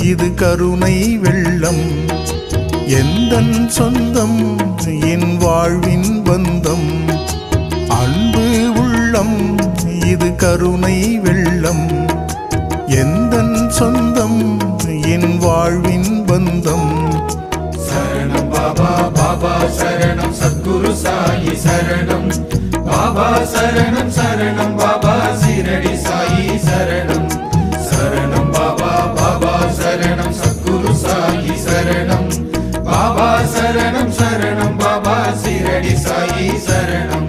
இது கருணை வெள்ளம். எந்தன் சொந்தம் என் வாழ்வின் பந்தம். அன்பு உள்ளம் இது கருணை வெள்ளம். எந்தன் சொந்தம் என் வாழ்வின் பந்தம். சரணம் பாபா பாபா சரணம் சத்குரு சாயி சரணம் பாபா சரணம் சரணம் பாபா சீரடி சாயி சரணம். சரணம் பாபா பாபா சரணம் சத்குரு சாயி சரணம் பாபா சரணம் சரணம் பாபா சீரடி சாயி சரணம்.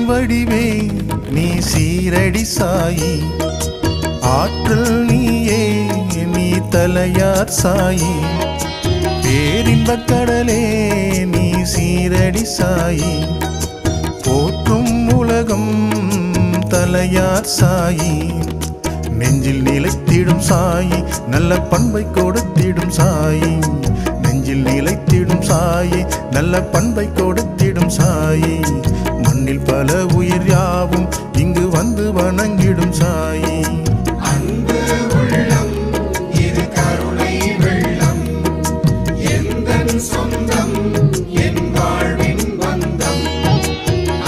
வடிவே நீ சீரடி சாயி. ஆற்றல் நீயே நீ தலையார் சாயி. பேரின்பக் கடலே நீ சீரடி சாயி. போற்றும் உலகம் தலையார் சாயி. நெஞ்சில் நிலைத்திடும் சாயி நல்ல பண்பை கொடுத்திடும் சாயி. நெஞ்சில் நிலைத்திடும் சாயி நல்ல பண்பை கொடுத்திடும் சாயி. மண்ணில் பல உயிர் யாவும் இங்கு வந்து வணங்கிடும் சாயி. அன்பு உள்ளம் இது கருணை வெள்ளம். எந்தன் சொந்தம் என் வாழ்வின் பந்தம்.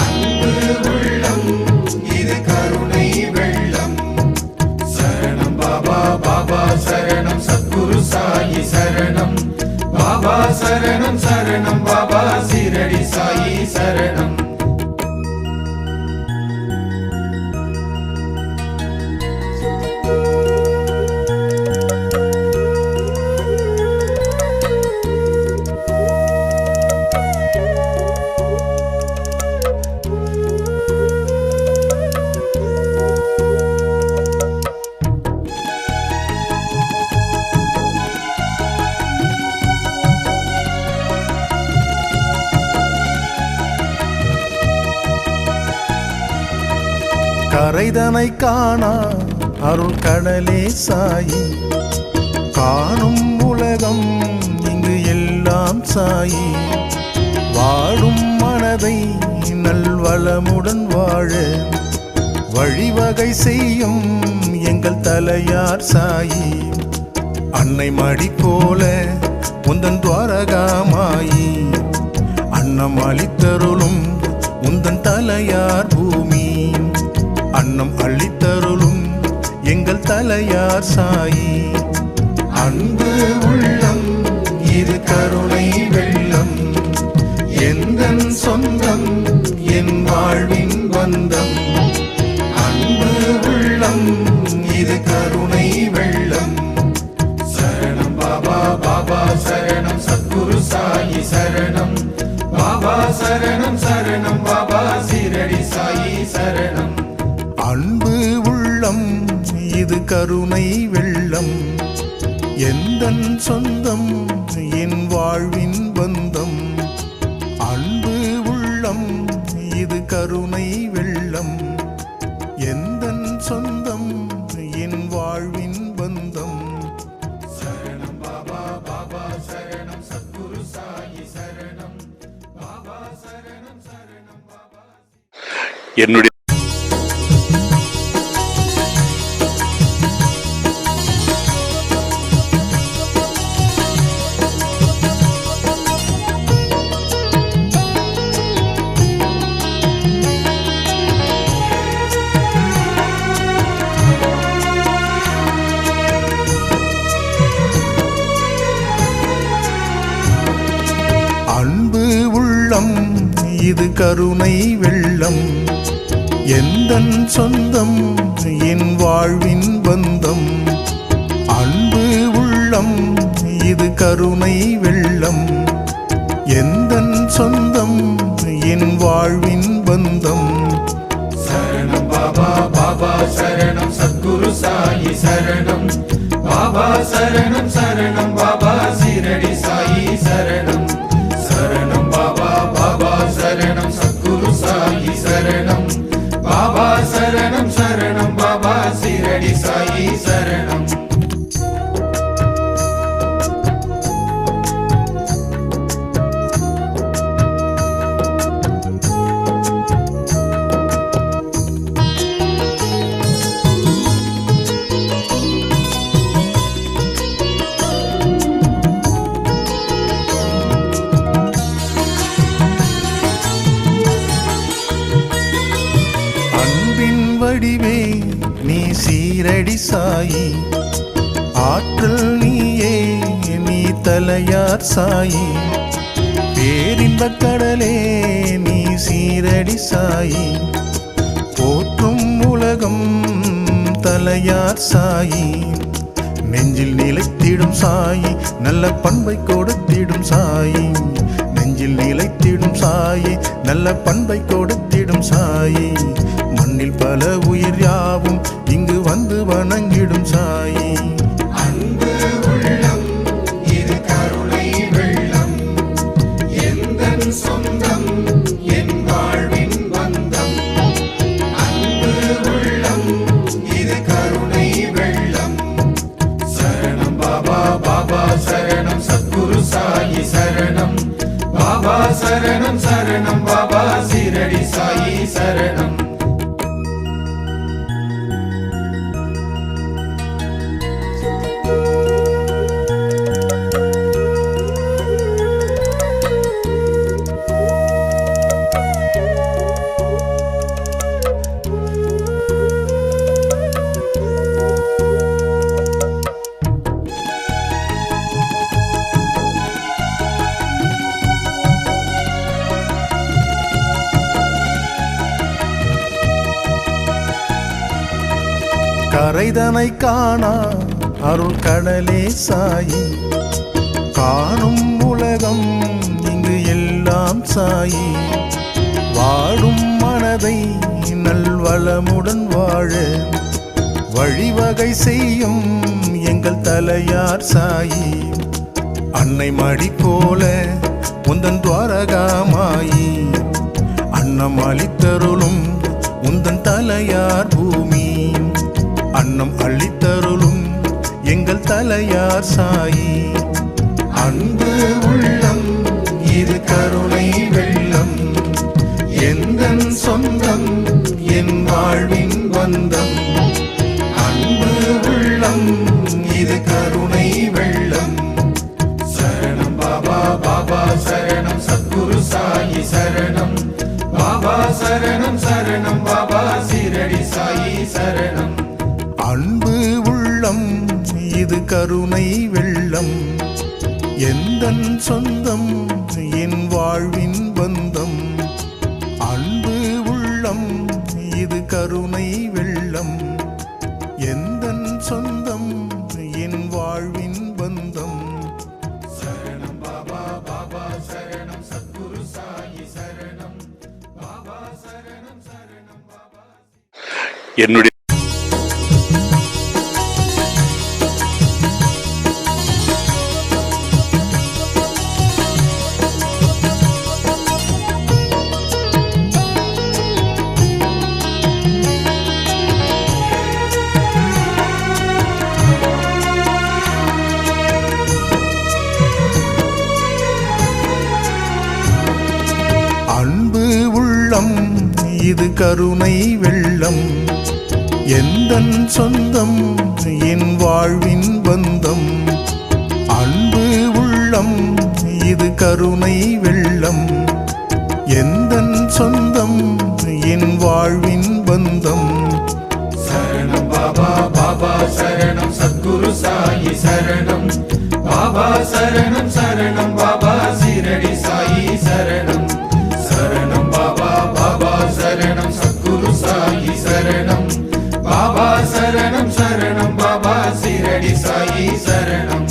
அன்பு உள்ளம் இது கருணை வெள்ளம். சரணம் பாபா பாபா சரணம் சத்குரு சாயி சரணம் பாபா சரணம் சரணம் பாபா சீரடி சாயி சரணம். கரைதனை காணா அருள் கடலே சாயி. காணும் உலகம் இங்கு எல்லாம் சாயி. வாழும் மனதை நல்வளமுடன் வாழ வழிவகை செய்யும் எங்கள் தலையார் சாயி. அன்னை மடி போல உந்தன் துவாரகாமாயி. அன்னம் அளித்தருளும் உந்தன் தலையார் பூமி. அன்னம் அளித்தருளும் எங்கள் தலையார் சாயி. அன்பு உள்ளம் இது கருணை வெள்ளம். எந்தன் சொந்தம் என் வாழ்வின் பந்தம். அன்பு உள்ளம் இது கருணை வெள்ளம். சரணம் பாபா பாபா சரணம் சத்குரு சாயி சரணம் பாபா சரணம் சரணம் பாபா சீரடி சாயி சரணம். அன்பு உள்ளம் இது கருணை வெள்ளம். எந்தன் சொந்தம் என் வாழ்வின் பந்தம். அன்பு உள்ளம் இது கருணை வெள்ளம். எந்தன் சொந்தம் என் வாழ்வின் பந்தம். சரணம் பாபா பாபா சரணம் சத்குரு சாயி சரணம் பாபா சரணம் சரணம் பாபா. என்னுடைய அன்பு உள்ளம் இது கருணை வெள்ளம். எந்தன் சொந்தம் என் வாழ்வின் பந்தம். அன்பு உள்ளம் இது கருணை வெள்ளம். எந்தன் சொந்தம் என் வாழ்வின் பந்தம். சரணம் பாபா பாபா சரணம் சத்குரு சாயி சரணம் பாபா சரணம் சரணம் பாபா சீரடி சாயி சரணம். சரணம் சீரடி சாயி ஆற்றல் நீயே நீ தலையார் சாயி பேரின்பக் கடலே நீ சீரடி சாயி போற்றும் உலகம் தலையார் சாயி நெஞ்சில் நிலைத்திடும் சாயி நல்ல பண்பை கொடுத்திடும் சாயி நெஞ்சில் நிலைத்திடும் சாயி நல்ல பண்பை கொடுத்திடும் சாயி மண்ணில் பல உயிர் யாவும் இங்கு வந்து வணங்கிடும் சாயி அன்பு உள்ளம் இது கருணை வெள்ளம் எந்தன் சொந்தம் என் வாழ்வின் பந்தம் அன்பு உள்ளம் இது கருணை வெள்ளம் சரணம் பாபா பாபா சரணம் சத்குரு சாயி சரணம் பாபா சரணம் சரணம் பாபா சீரடி சாயி சரணம் கரைதனை காணா அருள் கடலே சாயி காணும் உலகம் இங்கு எல்லாம் சாயி வாடும் மனதை நல்வளமுடன் வாழ வழிவகை செய்யும் எங்கள் தலையார் சாயி அன்னை மடி போல உந்தன் துவாரகாமாயி அன்னம் அளித்தருளும் உந்தன் தலையார் பூமி அன்னம் அளித்தருளும் எங்கள் தலையார் சாயி அன்பு உள்ளம் இது கருணை வெள்ளம் எந்தன் சொந்தம் என் வாழ்வின் பந்தம் அன்பு உள்ளம் இது கருணை வெள்ளம் சரணம் பாபா பாபா சரணம் சத்குரு சாயி சரணம் பாபா சரணம் சரணம் பாபா சீரடி சாயி சரணம் அன்பு உள்ளம் இது கருணை வெள்ளம் எந்தன் சொந்தம் என் வாழ்வின் பந்தம் அன்பு உள்ளம் இது கருணை வெள்ளம் எந்தன் சொந்தம் என் வாழ்வின் பந்தம் சரணம் பாபா பாபா சரணம் சத்குரு சாயி சரணம் பாபா சரணம் சரணம் பாபா என்னுடைய அன்பு உள்ளம் இது கருணை வெள்ளம் எந்தன் சொந்தம் என் வாழ்வின் பந்தம் அன்பு உள்ளம் இது கருணை வெள்ளம் எந்தன் சொந்தம் என் வாழ்வின் பந்தம் சரணம் பாபா பாபா சரணம் சத்குரு சாயி சரணம் பாபா சரணம் சரணம் பாபா சீரடி சாயி சரணம் சரணம் பாபா பாபா சரணம் சத்குரு சாயி சரணம் பாபா சரணம் சரணம் பாபா சீரடி சாயி சரணம்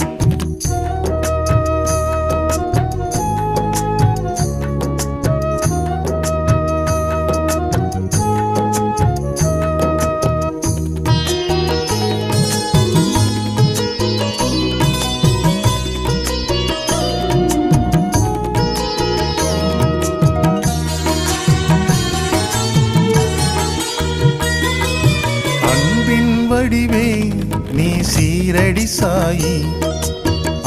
வடிவே நீ சீரடி சாயி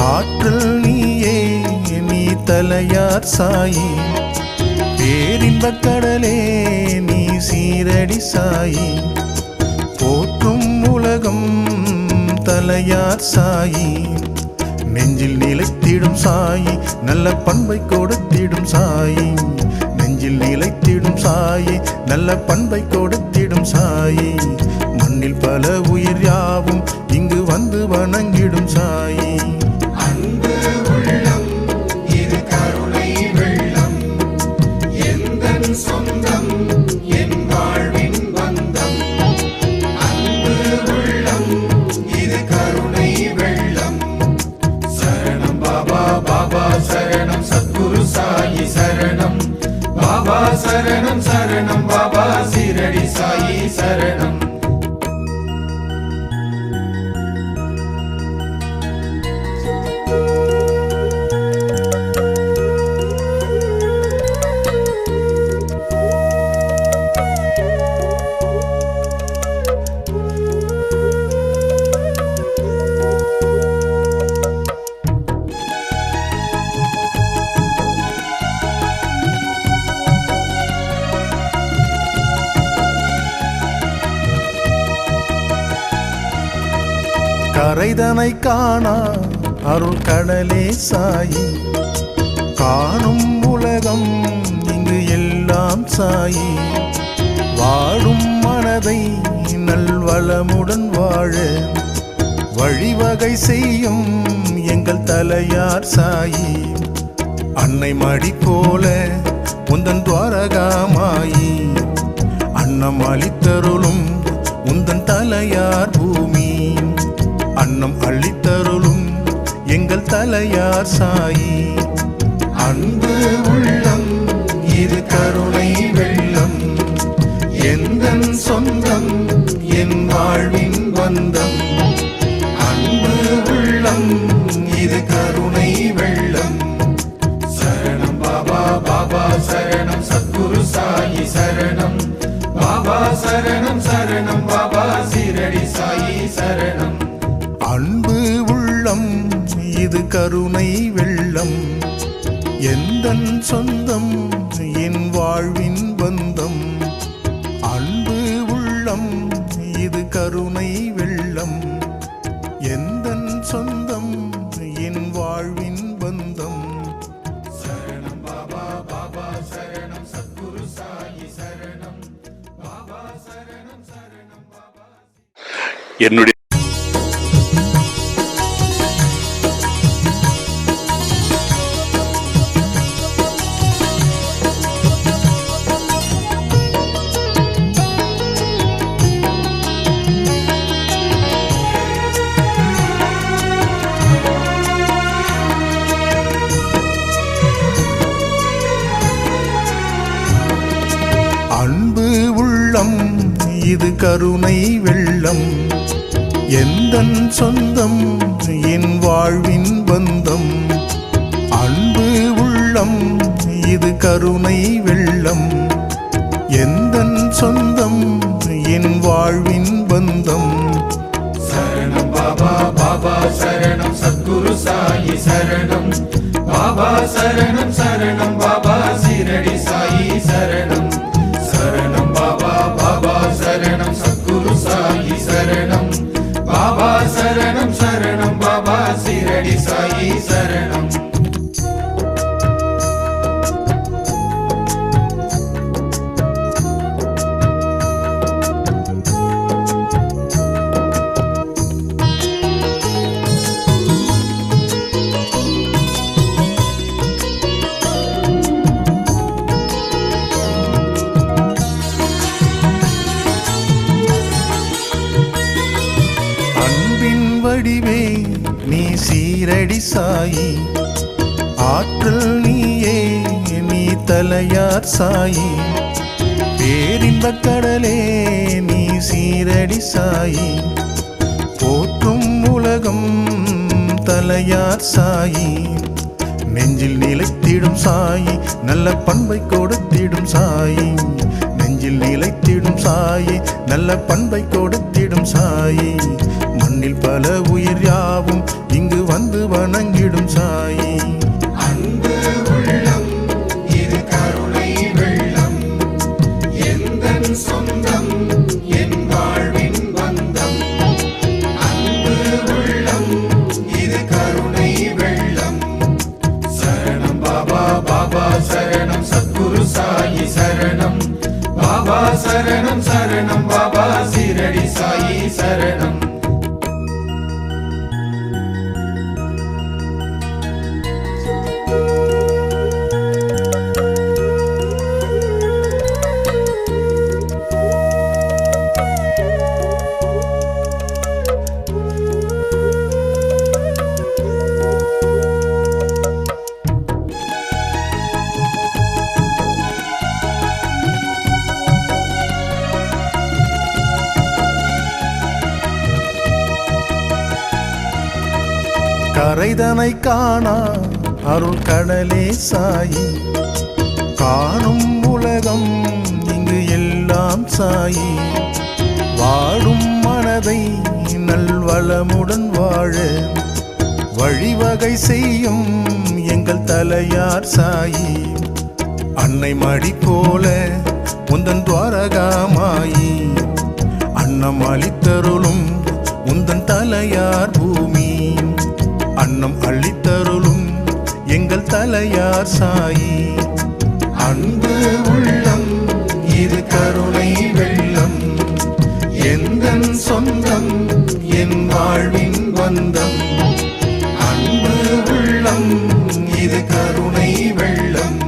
ஆற்றல் நீயே நீ தலையார் சாயி பேரின்பக் கடலே நீ சீரடி சாயி போற்றும் உலகம் தலையார் சாயி நெஞ்சில் நிலைத்திடும் சாயி நல்ல பண்பை கொடுத்திடும் சாயி நெஞ்சில் நிலைத்திடும் நிலைத்திடும் சாயி நல்ல பண்பை கொடுத்திடும் சாயி மண்ணில் பல உயிர் யாவும் இங்கு வந்து வணங்கிடும் சாயி அன்பு உள்ளம் இது கருணை வெள்ளம் எந்தன் சொந்தம் என் வாழ்வின் பந்தம் அன்பு உள்ளம் இது கருணை வெள்ளம் சரணம் பாபா பாபா சரணம் சத்குரு சாயி சரணம் பாபா சரணம் சரணம் பாபா சீரடி சாயி சரணம் கரைதனை காணா அருள் கடலே சாயி காணும் உலகம் இங்கு எல்லாம் சாயி வாடும் மனதை நல்வளமுடன் வாழ வழிவகை செய்யும் எங்கள் தலையார் சாயி அன்னை மடி போல உந்தன் துவாரகாமாயி அன்னம் அளித்தருளும் உந்தன் தலையார் பூமி அன்னம் அளித்தருளும் எங்கள் தலையார் சாயி அன்பு உள்ளம் இது கருணை வெள்ளம் எந்தன் சொந்தம் என் வாழ்வின் பந்தம் அன்பு உள்ளம் இது கருணை வெள்ளம் சரணம் பாபா பாபா சரணம் சத்குரு சாயி சரணம் பாபா சரணம் சரணம் பாபா சீரடி சாயி சரணம் அன்பு உள்ளம் இது கருணை வெள்ளம் எந்தன் சொந்தம் என் வாழ்வின் பந்தம் அன்பு உள்ளம் இது கருணை வெள்ளம் எந்தன் சொந்தம் என் வாழ்வின் பந்தம் சரணம் பாபா பாபா சரணம் சத்குரு சாயி சரணம் பாபா சரணம் சரணம் பாபா என்னுடைய அன்பு உள்ளம் இது கருணை வெள்ளம் எந்தன் சொந்தம் என் வாழ்வின் பந்தம் அன்பு உள்ளம் இது கருணை வெள்ளம் எந்தன் சொந்தம் என் வாழ்வின் பந்தம் சரணம் பாபா பாபா சரணம் சத்குரு சாயி சரணம் பாபா சரணம் சரணம் பாபா சீரடி சாயி சரணம் சரணம் பாபா பாபா சரணம் சத்குரு சாயி சரணம் பாபா சரணம் சரணம் பாபா சீரடி சாயி சரணம் வடிவே நீ சீரடி சாயி ஆற்றல் நீயே நீ தலையார் சாயி பேரின்பக் கடலே நீ சீரடி சாயி போற்றும் உலகம் தலையார் சாயி நெஞ்சில் நிலைத்திடும் சாயி நல்ல பண்பை கொடுத்திடும் சாயி நெஞ்சில் நிலைத்திடும் சாயி நல்ல பண்பை கொடுத்திடும் சாயி மண்ணில் பல உயிர் யாவும் இங்கு வந்து வணங்கிடும் சாயி அன்பு உள்ளம் இது கருணை வெள்ளம் எந்தன் சொந்தம் என் வாழ்வின் பந்தம் அன்பு உள்ளம் இது கருணை வெள்ளம் சரணம் பாபா பாபா சரணம் சத்குரு சாயி சரணம் சரணம் சரணம் பாபா சீரடி சாயி சரணம். கரைதனை காணா அருள் கடலே சாயி, காணும் உலகம் இங்கு எல்லாம் சாயி, வாடும் மனதை நல்வளமுடன் வாழ வழிவகை செய்யும் எங்கள் தலையார் சாயி. அன்னை மடி போல உந்தன் துவாரகாமாயி, அன்னம் அளித்தருளும் உந்தன் தலையார் பூமி, அன்னம் அளித்தருளும் எங்கள் தலையார் சாயி. அன்பு உள்ளம் இது கருணை வெள்ளம், எந்தன் சொந்தம் என் வாழ்வின் பந்தம். அன்பு உள்ளம் இது கருணை வெள்ளம்.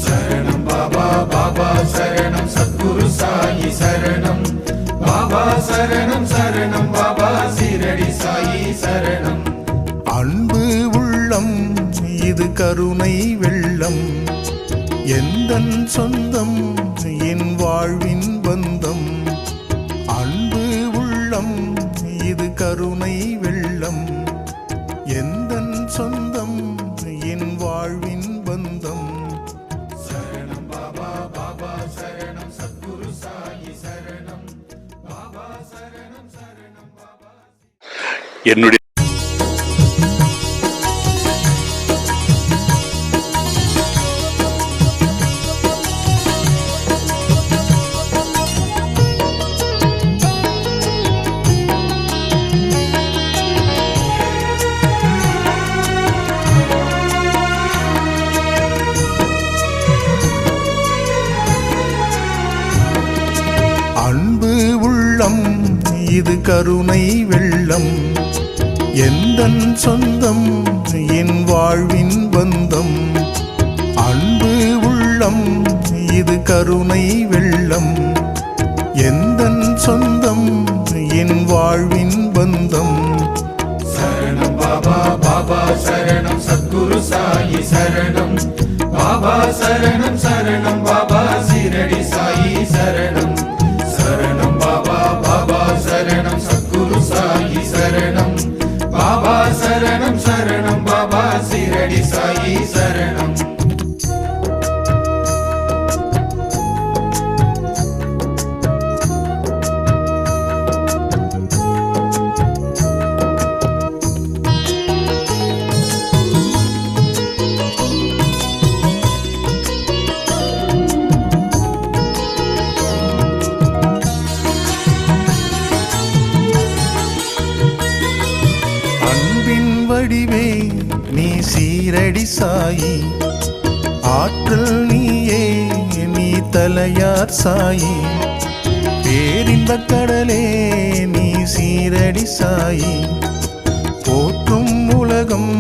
சரணம் பாபா பாபா சரணம் சத்குரு சாயி சரணம். பாபா சரணம் சரணம் பாபா சீரடி சாயி சரணம். அன்பு உள்ளம் இது கருணை வெள்ளம், எந்தன் சொந்தம் என் வாழ்வின் பந்தம். அன்பு உள்ளம் இது கருணை வெள்ளம், எந்தன் சொந்தம் என் வாழ்வின் பந்தம். சரணம் பாபா பாபா சரணம் சத்குரு சாயி சரணம். பாபா சரணம் சரணம் பாபா. என்னுடைய அன்பு உள்ளம் இது கருணை வெள்ளம், எந்தன் சொந்தம் என் வாழ்வின் பந்தம். அன்பு உள்ளம் இது கருணை வெள்ளம், எந்தன் சொந்தம் என் வாழ்வின் பந்தம். சரணம் பாபா பாபா சரணம் சத்குரு சாயி சரணம். பாபா சரணம் சரணம் பாபா சீரடி சாயி சரணம். சரணம் பாபா பாபா சரணம் சத்குரு சாயி சரணம். பாபா சரணம் சரணம் பாபா சீரடி சாயி சரணம். அன்பின் வடிவே நீ சீரடி சாயி, ஆற்றல் நீயே நீ தலையார் சாயி. பேரின்பக் கடலே நீ சீரடி சாயி, போற்றும் உலகம்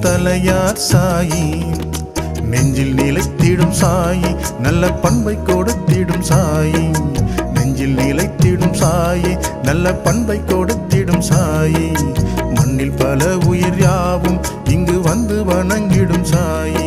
தலையார் சாயி. நெஞ்சில் நிலைத்திடும் சாயி, நல்ல பண்பை கொடுத்திடும் சாயி. நெஞ்சில் நிலைத்திடும் சாயி, நல்ல பண்பை கொடுத்திடும் சாயி. மண்ணில் பல உயிர் யாவும் இங்கு வந்து வணங்கிடும் சாயி.